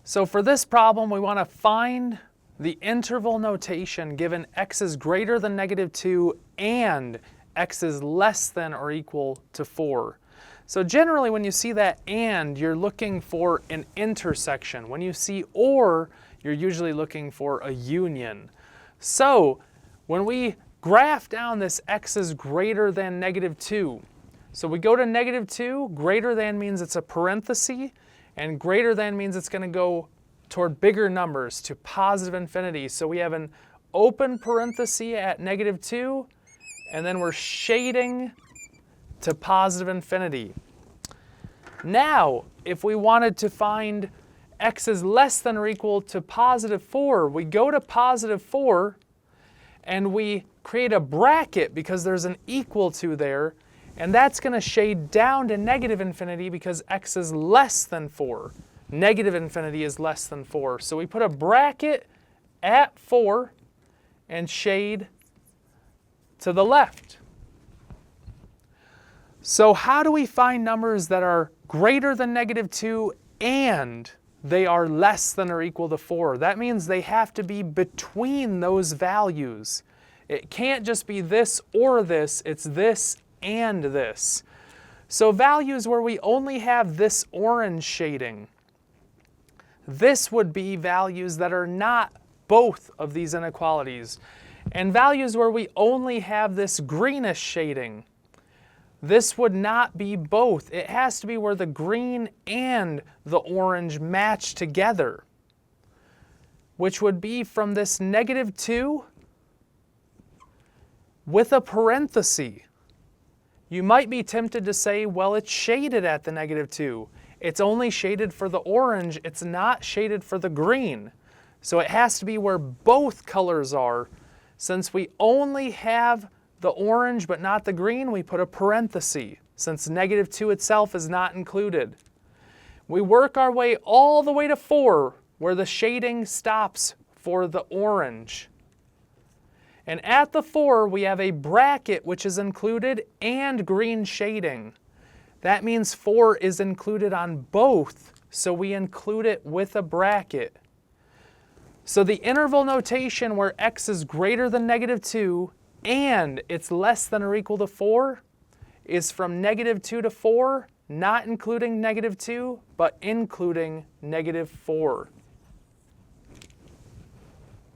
So for this problem, we want to find the interval notation given x is greater than -2 and x is less than or equal to 4. So generally when you see that and, you're looking for an intersection. When you see or, you're usually looking for a union. So when we graph down this x is greater than -2, so we go to -2, greater than means it's a parenthesis, and greater than means it's going to go toward bigger numbers, to positive infinity. So we have an open parenthesis at -2, and then we're shading to positive infinity. Now, if we wanted to find x is less than or equal to +4, we go to +4 and we create a bracket because there's an equal to there, and that's going to shade down to -infinity because x is less than 4. -infinity is less than 4. So we put a bracket at 4 and shade to the left. So how do we find numbers that are greater than -2 and they are less than or equal to 4? That means they have to be between those values. It can't just be this or this, it's this and this. So values where we only have this orange shading, this would be values that are not both of these inequalities. And values where we only have this greenish shading, this would not be both. It has to be where the green and the orange match together, which would be from this -2 with a parenthesis. You might be tempted to say, well, it's shaded at the -2. It's only shaded for the orange, it's not shaded for the green. So it has to be where both colors are. Since we only have the orange but not the green, we put a parenthesis, since -2 itself is not included. We work our way all the way to 4, where the shading stops for the orange. And at the 4, we have a bracket which is included and green shading. That means 4 is included on both, so we include it with a bracket. So the interval notation where x is greater than -2 and it's less than or equal to 4 is from -2 to 4, not including -2, but including -4.